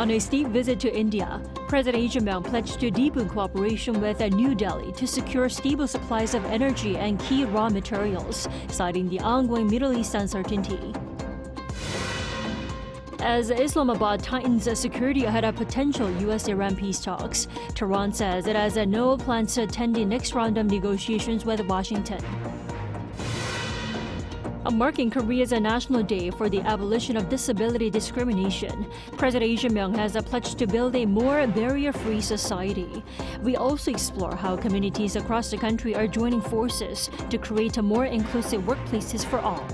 On a state visit to India, President Rhee Chang-yong pledged to deepen cooperation with New Delhi to secure stable supplies of energy and key raw materials, citing the ongoing Middle East uncertainty. As Islamabad tightens security ahead of potential U.S. Iran peace talks, Tehran says it has no plans to attend the next round of negotiations with Washington. Marking Korea's National Day for the abolition of disability discrimination, President Rhee Chang-yong has pledged to build a more barrier-free society. We also explore how communities across the country are joining forces to create more inclusive workplaces for all.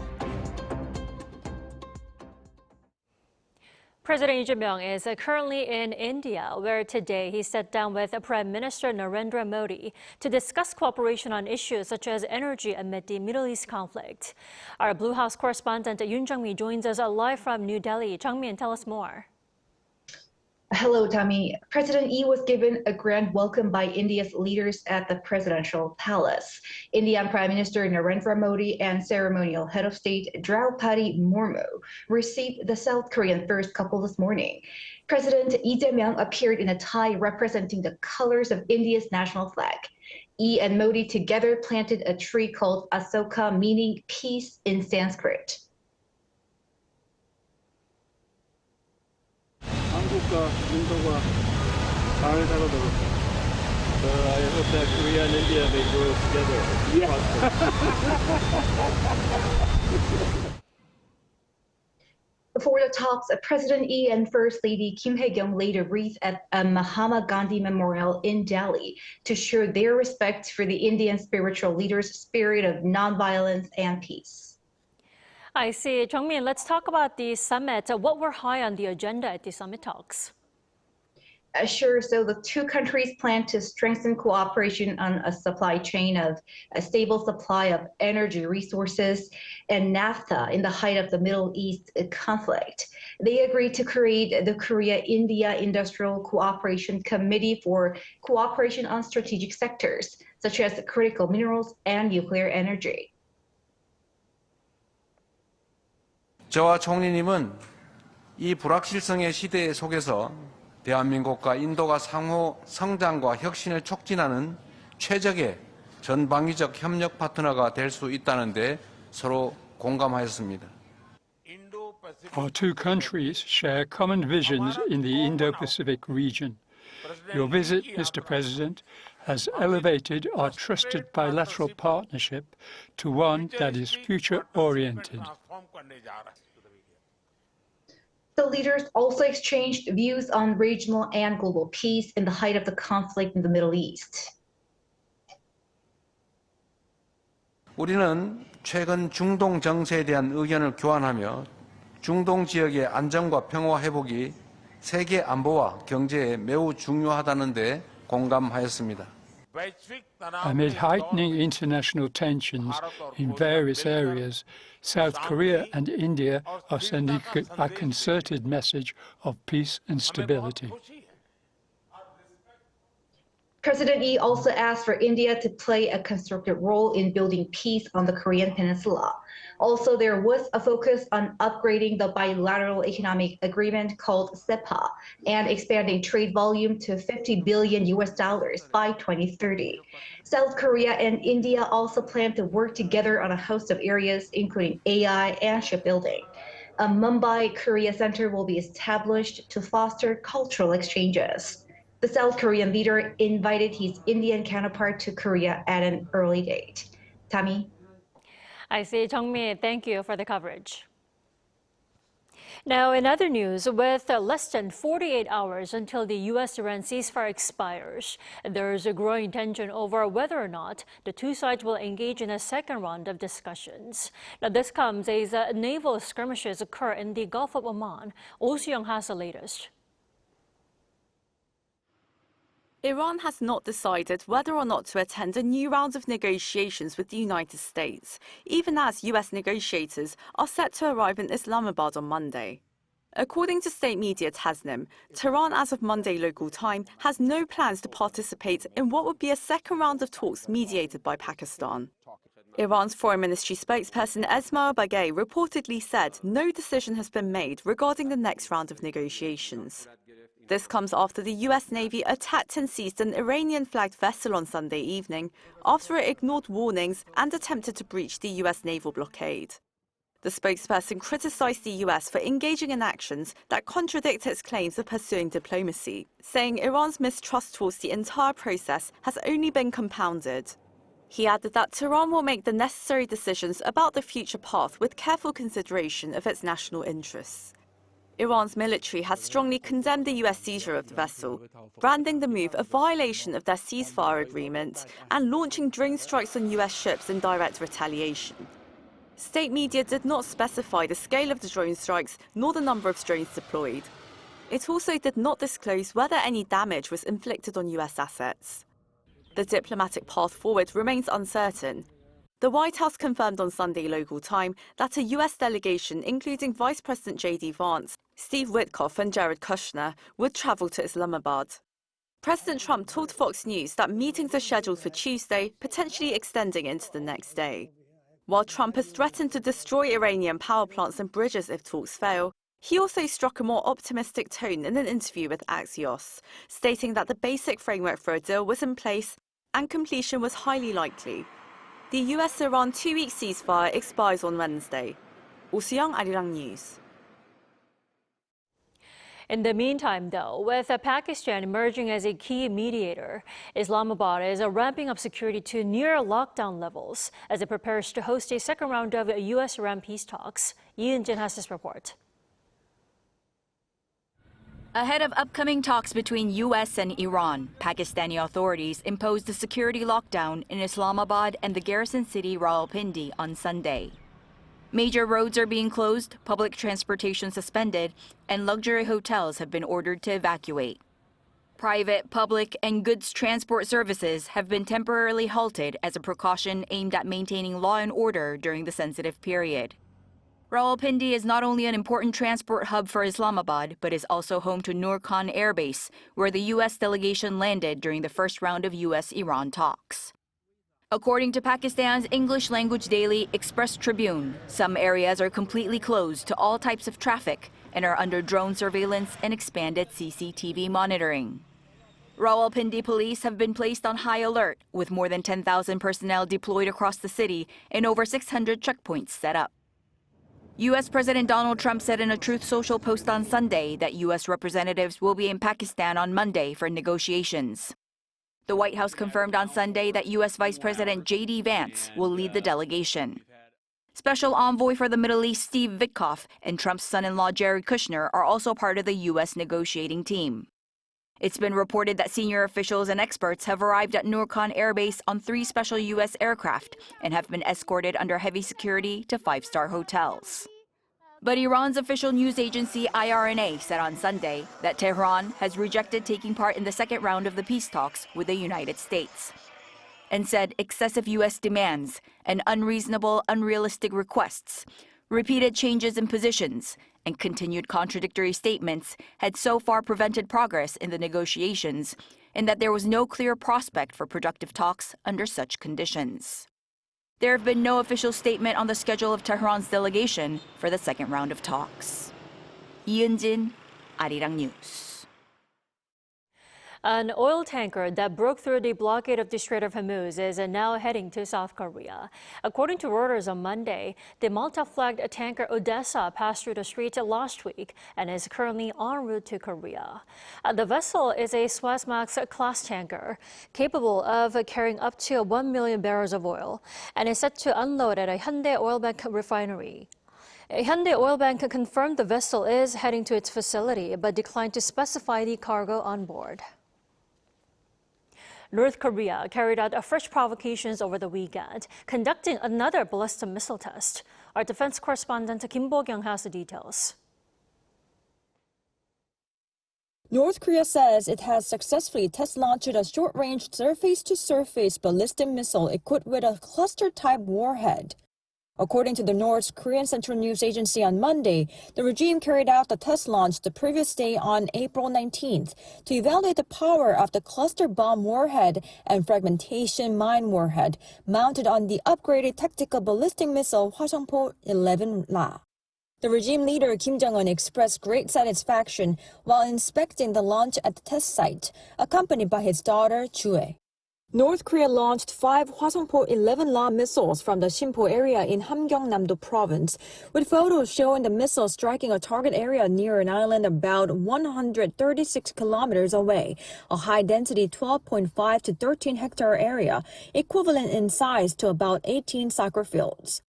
President Rhee Chang-yong is currently in India, where today he sat down with Prime Minister Narendra Modi to discuss cooperation on issues such as energy amid the Middle East conflict. Our Blue House correspondent Yoon Jung-mi joins us live from New Delhi. Jung-mi, tell us more. Hello, Tommy. President Rhee was given a grand welcome by India's leaders at the presidential palace. Indian Prime Minister Narendra Modi and ceremonial head of state Draupadi Murmu received the South Korean first couple this morning. President Rhee Chang-yong appeared in a tie representing the colors of India's national flag. Rhee and Modi together planted a tree called Asoka, meaning peace in Sanskrit. 한국과 인도가 잘 살아도록. I hope that Korea and India may grow together. Before the talks, President Rhee and First Lady Kim Hae-kyung laid a wreath at Mahatma Gandhi Memorial in Delhi to show their respect for the Indian spiritual leader's spirit of nonviolence and peace. I see. Jung-mi, let's talk about the summit. What were high on the agenda at the summit talks? Sure. So the two countries plan to strengthen cooperation on a supply chain of a stable supply of energy resources and naphtha in the height of the Middle East conflict. They agreed to create the Korea-India Industrial Cooperation Committee for cooperation on strategic sectors, such as critical minerals and nuclear energy. 저와 총리님은 이 불확실성의 시대 속에서 대한민국과 인도가 상호 성장과 혁신을 촉진하는 최적의 전방위적 협력 파트너가 될 수 있다는 데 서로 공감하였습니다. Our two countries share common visions in the Indo-Pacific region. Your visit, Mr. President, has elevated our trusted bilateral partnership to one that is future-oriented. The leaders also exchanged views on regional and global peace in the height of the conflict in the Middle East. 우리는 최근 중동 정세에 대한 의견을 교환하며 중동 지역의 안정과 평화 회복이 세계 안보와 경제에 매우 중요하다는 데 공감하였습니다. Amid heightening international tensions in various areas, South Korea and India are sending a concerted message of peace and stability. President Rhee also asked for India to play a constructive role in building peace on the Korean Peninsula. Also, there was a focus on upgrading the bilateral economic agreement called SEPA and expanding trade volume to $50 billion by 2030. South Korea and India also plan to work together on a host of areas, including AI and shipbuilding. A Mumbai Korea Center will be established to foster cultural exchanges. The South Korean leader invited his Indian counterpart to Korea at an early date. Tammy? I see. Jung-mi, thank you for the coverage. Now, in other news, with less than 48 hours until the U.S. Iran ceasefire expires, there's a growing tension over whether or not the two sides will engage in a second round of discussions. Now, this comes as naval skirmishes occur in the Gulf of Oman. Oh Soo-young has the latest. Iran has not decided whether or not to attend a new round of negotiations with the United States, even as U.S. negotiators are set to arrive in Islamabad on Monday. According to state media Tasnim, Tehran, as of Monday local time, has no plans to participate in what would be a second round of talks mediated by Pakistan. Iran's Foreign Ministry spokesperson Esmail Baghaei reportedly said no decision has been made regarding the next round of negotiations. This comes after the U.S. Navy attacked and seized an Iranian-flagged vessel on Sunday evening after it ignored warnings and attempted to breach the U.S. naval blockade. The spokesperson criticized the U.S. for engaging in actions that contradict its claims of pursuing diplomacy, saying Iran's mistrust towards the entire process has only been compounded. He added that Tehran will make the necessary decisions about the future path with careful consideration of its national interests. Iran's military has strongly condemned the U.S. seizure of the vessel, branding the move a violation of their ceasefire agreement and launching drone strikes on U.S. ships in direct retaliation. State media did not specify the scale of the drone strikes nor the number of drones deployed. It also did not disclose whether any damage was inflicted on U.S. assets. The diplomatic path forward remains uncertain. The White House confirmed on Sunday local time that a U.S. delegation, including Vice President J.D. Vance, Steve Witkoff and Jared Kushner, would travel to Islamabad. President Trump told Fox News that meetings are scheduled for Tuesday, potentially extending into the next day. While Trump has threatened to destroy Iranian power plants and bridges if talks fail, he also struck a more optimistic tone in an interview with Axios, stating that the basic framework for a deal was in place and completion was highly likely. The U.S. Iran 2-week ceasefire expires on Wednesday. Oh Soo-young, Arirang News. In the meantime, though, with Pakistan emerging as a key mediator, Islamabad is ramping up security to near lockdown levels as it prepares to host a second round of U.S. Iran peace talks. Yoon-jin has this report. Ahead of upcoming talks between U.S. and Iran, Pakistani authorities imposed a security lockdown in Islamabad and the garrison city Rawalpindi on Sunday. Major roads are being closed, public transportation suspended, and luxury hotels have been ordered to evacuate. Private, public, and goods transport services have been temporarily halted as a precaution aimed at maintaining law and order during the sensitive period. Rawalpindi is not only an important transport hub for Islamabad, but is also home to Noor Khan Air Base, where the U.S. delegation landed during the first round of U.S.-Iran talks. According to Pakistan's English-language daily Express Tribune, some areas are completely closed to all types of traffic and are under drone surveillance and expanded CCTV monitoring. Rawalpindi police have been placed on high alert, with more than 10,000 personnel deployed across the city and over 600 checkpoints set up. U.S. President Donald Trump said in a Truth Social post on Sunday that U.S. representatives will be in Pakistan on Monday for negotiations. The White House confirmed on Sunday that U.S. Vice President J.D. Vance will lead the delegation. Special Envoy for the Middle East Steve Witkoff and Trump's son-in-law Jared Kushner are also part of the U.S. negotiating team. It's been reported that senior officials and experts have arrived at Noor Khan Air Base on 3 special U.S. aircraft and have been escorted under heavy security to 5-star hotels. But Iran's official news agency IRNA said on Sunday that Tehran has rejected taking part in the second round of the peace talks with the United States, and said excessive U.S. demands and unreasonable, unrealistic requests, repeated changes in positions, and continued contradictory statements had so far prevented progress in the negotiations, and that there was no clear prospect for productive talks under such conditions. There have been no official statement on the schedule of Tehran's delegation for the second round of talks. Yoon-jin, Arirang News. An oil tanker that broke through the blockade of the Strait of Hormuz is now heading to South Korea. According to Reuters on Monday, the Malta-flagged tanker Odessa passed through the strait last week and is currently en route to Korea. The vessel is a Suezmax-class tanker capable of carrying up to 1 million barrels of oil and is set to unload at a Hyundai Oil Bank refinery. Hyundai Oil Bank confirmed the vessel is heading to its facility but declined to specify the cargo on board. North Korea carried out fresh provocations over the weekend, conducting another ballistic missile test. Our defense correspondent Kim Bo-kyung has the details. North Korea says it has successfully test-launched a short-range surface-to-surface ballistic missile equipped with a cluster-type warhead. According to the North Korean Central News Agency on Monday, the regime carried out the test launch the previous day on April 19th to evaluate the power of the cluster bomb warhead and fragmentation mine warhead mounted on the upgraded tactical ballistic missile Hwasong-11 Ra. The regime leader Kim Jong-un expressed great satisfaction while inspecting the launch at the test site, accompanied by his daughter Jue. North Korea launched 5 Hwasong-11 Ra missiles from the Sinpo area in Hamgyong-namdo province, with photos showing the missiles striking a target area near an island about 136 kilometers away, a high-density 12.5 to 13-hectare area, equivalent in size to about 18 soccer fields.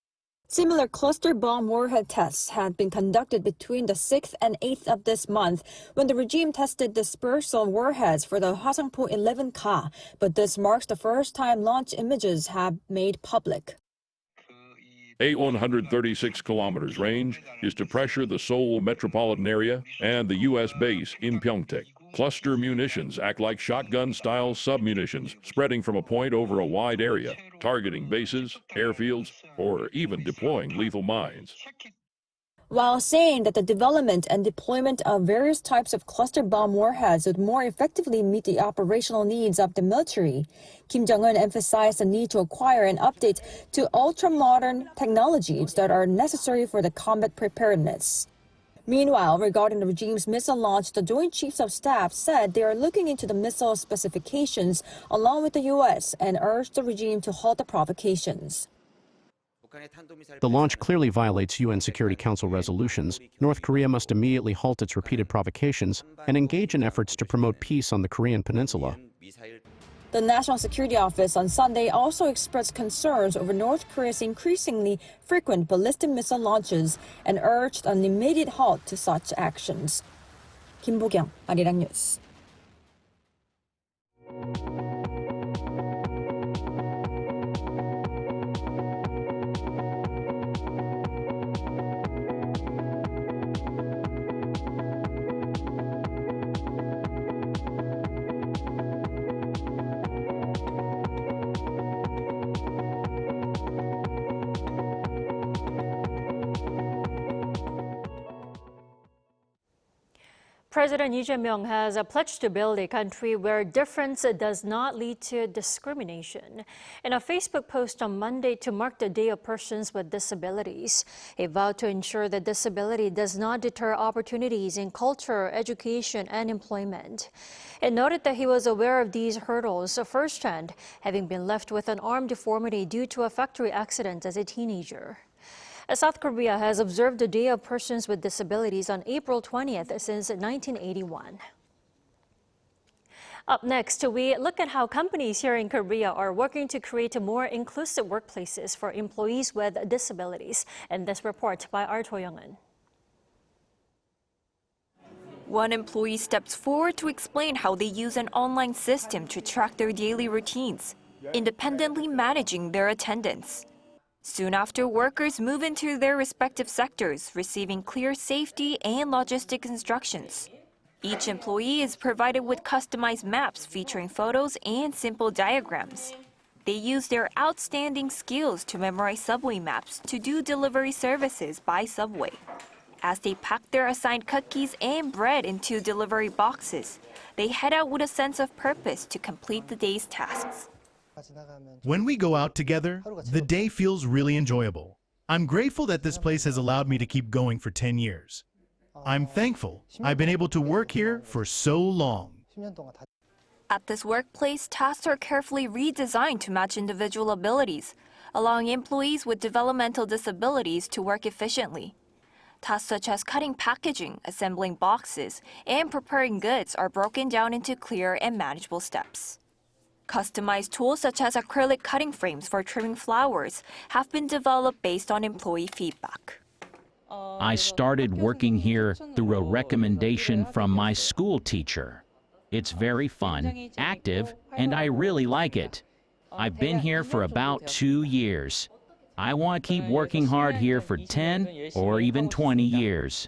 Similar cluster bomb warhead tests had been conducted between the 6th and 8th of this month when the regime tested dispersal warheads for the Hwasong-11 Ra, but this marks the first time launch images have made public. A 136 kilometers range is to pressure the Seoul metropolitan area and the U.S. base in Pyeongtaek. Cluster munitions act like shotgun-style submunitions, spreading from a point over a wide area, targeting bases, airfields, or even deploying lethal mines. While saying that the development and deployment of various types of cluster bomb warheads would more effectively meet the operational needs of the military, Kim Jong-un emphasized the need to acquire and update to ultra-modern technologies that are necessary for the combat preparedness. Meanwhile, regarding the regime's missile launch, the Joint Chiefs of Staff said they are looking into the missile specifications along with the U.S. and urged the regime to halt the provocations. The launch clearly violates UN Security Council resolutions. North Korea must immediately halt its repeated provocations and engage in efforts to promote peace on the Korean peninsula. The National Security Office on Sunday also expressed concerns over North Korea's increasingly frequent ballistic missile launches and urged an immediate halt to such actions. Kim Bo-kyung, Arirang News. President Rhee Chang-yong has pledged to build a country where difference does not lead to discrimination. In a Facebook post on Monday to mark the Day of Persons with Disabilities, he vowed to ensure that disability does not deter opportunities in culture, education, and employment. It noted that he was aware of these hurdles firsthand, having been left with an arm deformity due to a factory accident as a teenager. South Korea has observed the Day of Persons with Disabilities on April 20th since 1981. Up next, we look at how companies here in Korea are working to create more inclusive workplaces for employees with disabilities. And this report by our Toyoung-eun. One employee steps forward to explain how they use an online system to track their daily routines, independently managing their attendance. Soon after, workers move into their respective sectors, receiving clear safety and logistic instructions. Each employee is provided with customized maps featuring photos and simple diagrams. They use their outstanding skills to memorize subway maps to do delivery services by subway. As they pack their assigned cookies and bread into delivery boxes, they head out with a sense of purpose to complete the day's tasks. When we go out together, the day feels really enjoyable. I'm grateful that this place has allowed me to keep going for 10 years. I'm thankful I've been able to work here for so long. At this workplace, tasks are carefully redesigned to match individual abilities, allowing employees with developmental disabilities to work efficiently. Tasks such as cutting packaging, assembling boxes, and preparing goods are broken down into clear and manageable steps. Customized tools such as acrylic cutting frames for trimming flowers have been developed based on employee feedback. I started working here through a recommendation from my school teacher. It's very fun, active, and I really like it. I've been here for about 2 years. I want to keep working hard here for 10 or even 20 years.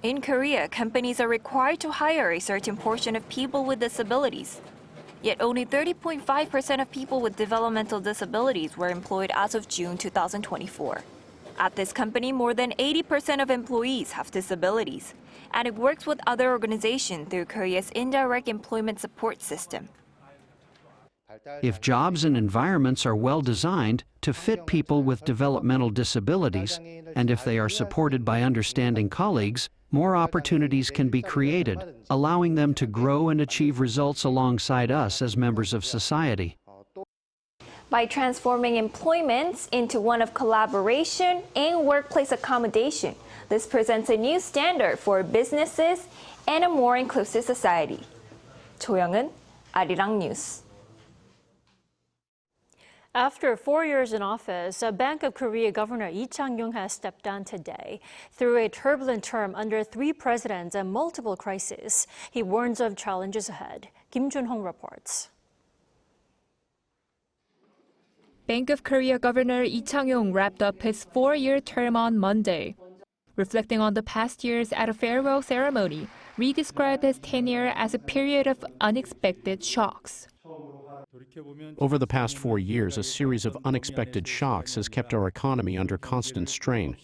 In Korea, companies are required to hire a certain portion of people with disabilities. Yet only 30.5% of people with developmental disabilities were employed as of June 2024. At this company, more than 80% of employees have disabilities, and it works with other organizations through Korea's indirect employment support system. If jobs and environments are well designed to fit people with developmental disabilities, and if they are supported by understanding colleagues, more opportunities can be created, allowing them to grow and achieve results alongside us as members of society. By transforming employment into one of collaboration and workplace accommodation, this presents a new standard for businesses and a more inclusive society. 조영은, Arirang News. After 4 years in office, Bank of Korea Governor Rhee Chang-yong has stepped down today. Through a turbulent term under 3 presidents and multiple crises, he warns of challenges ahead. Kim Jun-hong reports. Bank of Korea Governor Rhee Chang-yong wrapped up his 4-year term on Monday. Reflecting on the past years at a farewell ceremony, Rhee described his tenure as a period of unexpected shocks. Over the past 4 years, a series of unexpected shocks has kept our economy under constant strain.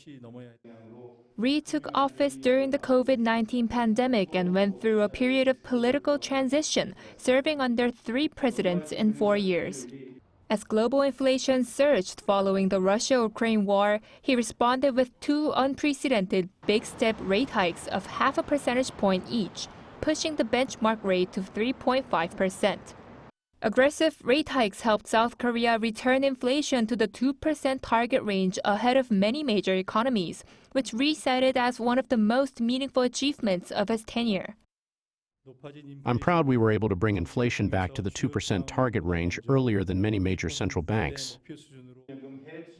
Rhee took office during the COVID-19 pandemic and went through a period of political transition, serving under 3 presidents in 4 years. As global inflation surged following the Russia-Ukraine war, he responded with 2 unprecedented big-step rate hikes of 0.5 percentage point each, pushing the benchmark rate to 3.5%. Aggressive rate hikes helped South Korea return inflation to the 2% target range ahead of many major economies, which Rhee cited as one of the most meaningful achievements of his tenure. I'm proud we were able to bring inflation back to the 2% target range earlier than many major central banks.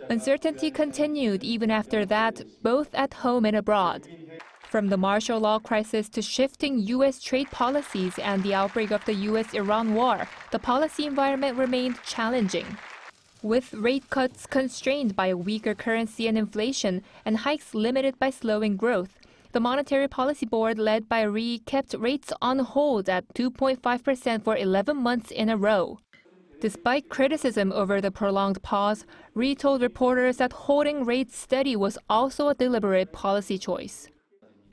Uncertainty continued even after that, both at home and abroad. From the martial law crisis to shifting U.S. trade policies and the outbreak of the U.S. Iran war, the policy environment remained challenging. With rate cuts constrained by a weaker currency and inflation, and hikes limited by slowing growth, the Monetary Policy Board led by Rhee kept rates on hold at 2.5% for 11 months in a row. Despite criticism over the prolonged pause, Rhee told reporters that holding rates steady was also a deliberate policy choice.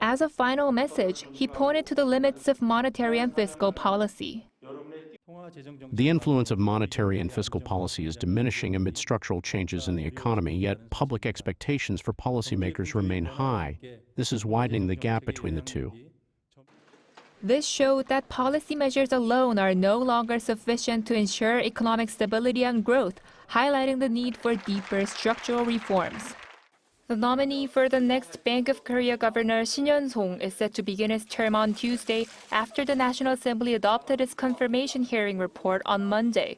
As a final message, he pointed to the limits of monetary and fiscal policy. The influence of monetary and fiscal policy is diminishing amid structural changes in the economy, yet public expectations for policymakers remain high. This is widening the gap between the two. This showed that policy measures alone are no longer sufficient to ensure economic stability and growth, highlighting the need for deeper structural reforms. The nominee for the next Bank of Korea Governor Shin Yeon-song is set to begin his term on Tuesday after the National Assembly adopted its confirmation hearing report on Monday.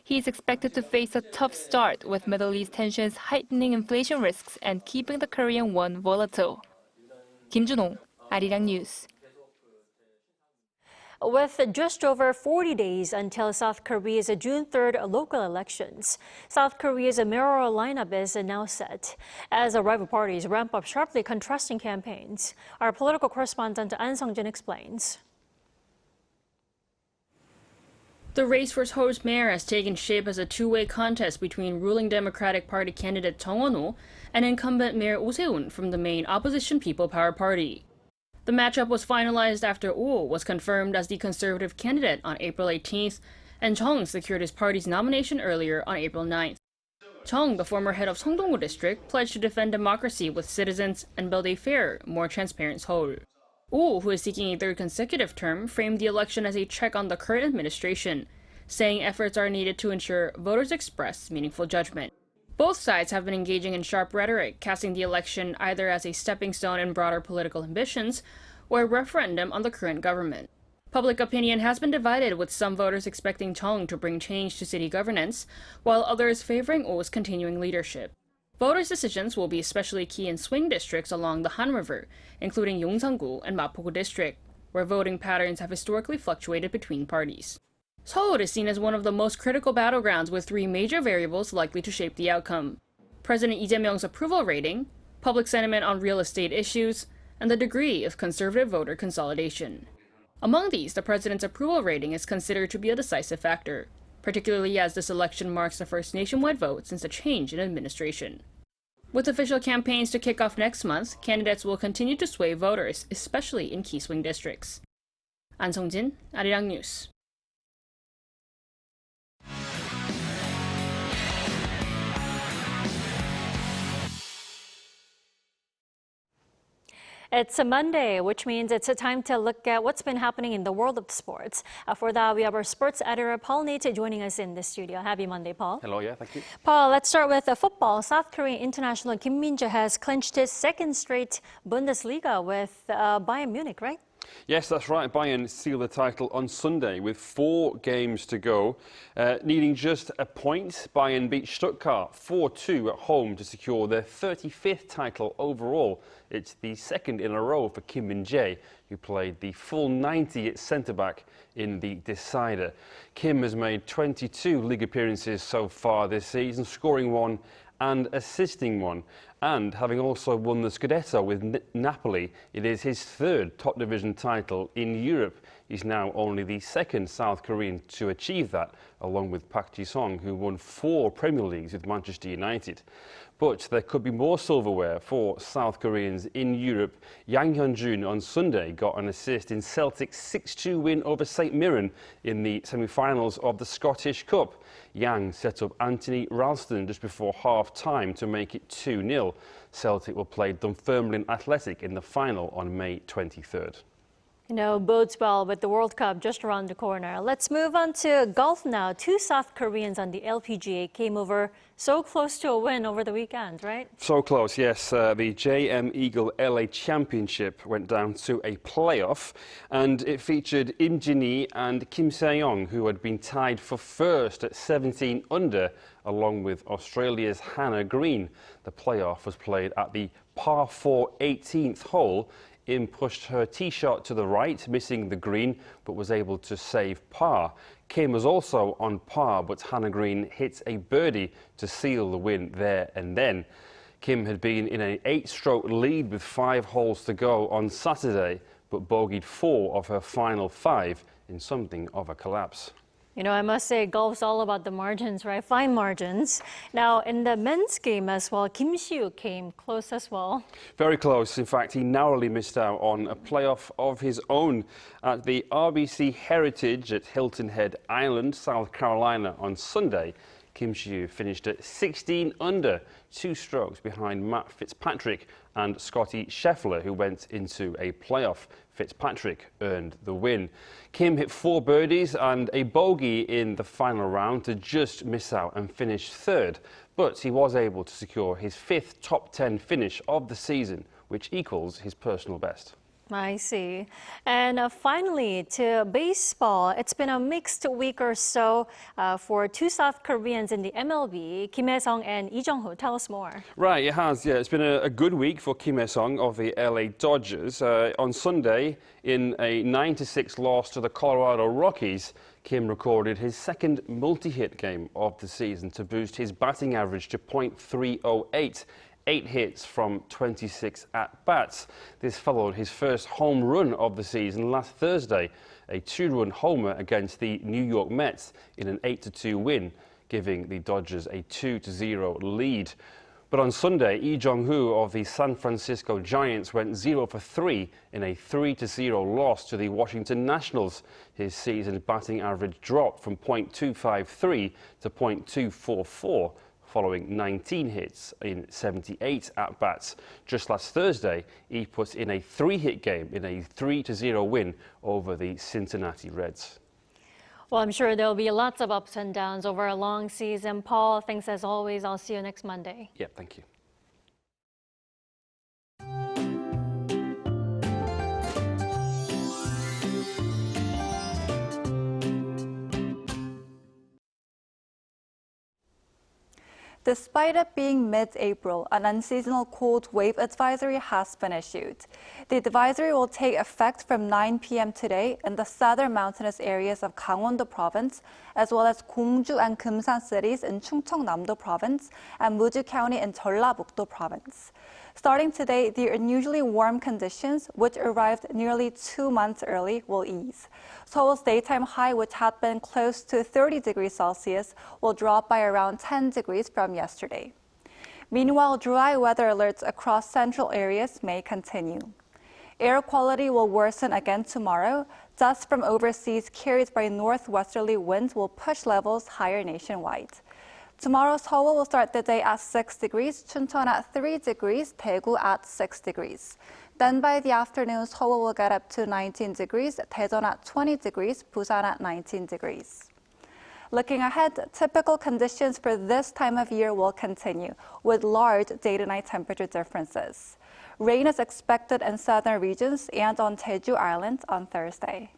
He is expected to face a tough start, with Middle East tensions heightening inflation risks and keeping the Korean won volatile. Kim Jun-hong, Arirang News. With just over 40 days until South Korea's June 3rd local elections, South Korea's mayoral lineup is now set as rival parties ramp up sharply contrasting campaigns. Our political correspondent An Sung-jin explains. The race for Seoul's mayor has taken shape as a two-way contest between ruling Democratic Party candidate Chung Won-ho and incumbent Mayor Oh Se-un from the main opposition People Power Party. The matchup was finalized after Oh was confirmed as the conservative candidate on April 18th, and Chung secured his party's nomination earlier on April 9th. Chung, the former head of Songdong-gu district, pledged to defend democracy with citizens and build a fairer, more transparent Seoul. Oh, who is seeking a 3rd consecutive term, framed the election as a check on the current administration, saying efforts are needed to ensure voters express meaningful judgment. Both sides have been engaging in sharp rhetoric, casting the election either as a stepping stone in broader political ambitions or a referendum on the current government. Public opinion has been divided, with some voters expecting Chung to bring change to city governance, while others favoring Oh's continuing leadership. Voters' decisions will be especially key in swing districts along the Han River, including Yongsan-gu and Mapogu district, where voting patterns have historically fluctuated between parties. Seoul is seen as one of the most critical battlegrounds, with 3 major variables likely to shape the outcome: President Lee Jae-myung's approval rating, public sentiment on real estate issues, and the degree of conservative voter consolidation. Among these, the president's approval rating is considered to be a decisive factor, particularly as this election marks the first nationwide vote since a change in administration. With official campaigns to kick off next month, candidates will continue to sway voters, especially in key swing districts. An Sung-jin, Arirang News. It's a Monday, which means it's a time to look at what's been happening in the world of sports. For that, we have our sports editor, Paul Nate, joining us in the studio. Happy Monday, Paul. Hello, yeah, thank you. Paul, let's start with football. South Korean international Min-jae has clinched his second straight Bundesliga with Bayern Munich, right? Yes, that's right. Bayern sealed the title on Sunday with 4 games to go. Needing just a point, Bayern beat Stuttgart 4-2 at home to secure their 35th title overall. It's the second in a row for Kim Min-jae, who played the full 90 at centre-back in the decider. Kim has made 22 league appearances so far this season, scoring 1 and assisting 1. And having also won the Scudetto with Napoli, it is his 3rd top division title in Europe. He's now only the 2nd South Korean to achieve that, along with Park Ji-sung, who won 4 Premier Leagues with Manchester United. But there could be more silverware for South Koreans in Europe. Yang Hyun-jun on Sunday got an assist in Celtic's 6-2 win over St Mirren in the semi-finals of the Scottish Cup. Yang set up Anthony Ralston just before half-time to make it 2-0. Celtic will play Dunfermline Athletic in the final on May 23rd. You know, bodes well with the World Cup just around the corner. Let's move on to golf now. 2 South Koreans on the LPGA came over so close to a win over the weekend, right? So close, yes. The JM Eagle LA Championship went down to a playoff, and it featured Im Jin-hee and Kim Se-yong, who had been tied for first at 17 under, along with Australia's Hannah Green. The playoff was played at the par 4 18th hole. Im pushed her tee shot to the right, missing the green, but was able to save par. Kim was also on par, but Hannah Green hit a birdie to seal the win there and then. Kim had been in an 8-stroke lead with 5 holes to go on Saturday, but bogeyed 4 of her final 5 in something of a collapse. You know, I must say, golf's all about the margins, right? Fine margins. Now, in the men's game as well, Kim Si-woo came close as well. Very close. In fact, he narrowly missed out on a playoff of his own at the RBC Heritage at Hilton Head Island, South Carolina on Sunday. Kim Si-woo finished at 16 under, 2 strokes behind Matt Fitzpatrick and Scotty Scheffler, who went into a playoff. Fitzpatrick earned the win. Kim hit 4 birdies and a bogey in the final round to just miss out and finish 3rd, but he was able to secure his 5th top 10 finish of the season, which equals his personal best. I see. And finally, to baseball, it's been a mixed week or so for 2 South Koreans in the MLB, Kim Hae-sung and Lee Jung-ho. Tell us more. Right, it has, yeah. It's been a good week for Kim Hae-sung of the LA Dodgers. On Sunday, in a 9-6 loss to the Colorado Rockies, Kim recorded his 2nd multi-hit game of the season to boost his batting average to .308. 8 hits from 26 at-bats. This followed his first home run of the season last Thursday, a 2-run homer against the New York Mets in an 8-2 win, giving the Dodgers a 2-0 lead. But on Sunday, Lee Jung-ho of the San Francisco Giants went 0 for 3 in a 3-0 loss to the Washington Nationals. His season batting average dropped from .253 to .244. Following 19 hits in 78 at-bats. Just last Thursday, he put in a 3-hit game in a 3-0 win over the Cincinnati Reds. Well, I'm sure there'll be lots of ups and downs over a long season. Paul, thanks as always. I'll see you next Monday. Yeah, thank you. Despite it being mid-April, an unseasonal cold wave advisory has been issued. The advisory will take effect from 9 p.m. today in the southern mountainous areas of Gangwon-do Province, as well as Gongju and Kumsan cities in Chungcheong-namdo Province and Muju County in Jeollabuk-do Province. Starting today, the unusually warm conditions, which arrived nearly 2 months early, will ease. Seoul's daytime high, which had been close to 30 degrees Celsius, will drop by around 10 degrees from yesterday. Meanwhile, dry weather alerts across central areas may continue. Air quality will worsen again tomorrow. Dust from overseas carried by northwesterly winds will push levels higher nationwide. Tomorrow, Seoul will start the day at 6 degrees, Chuncheon at 3 degrees, Daegu at 6 degrees. Then by the afternoon, Seoul will get up to 19 degrees, Daejeon at 20 degrees, Busan at 19 degrees. Looking ahead, typical conditions for this time of year will continue, with large day-to-night temperature differences. Rain is expected in southern regions and on Jeju Island on Thursday.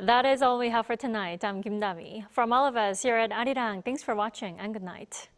That is all we have for tonight. I'm Kim Dami. From all of us here at Arirang, thanks for watching and good night.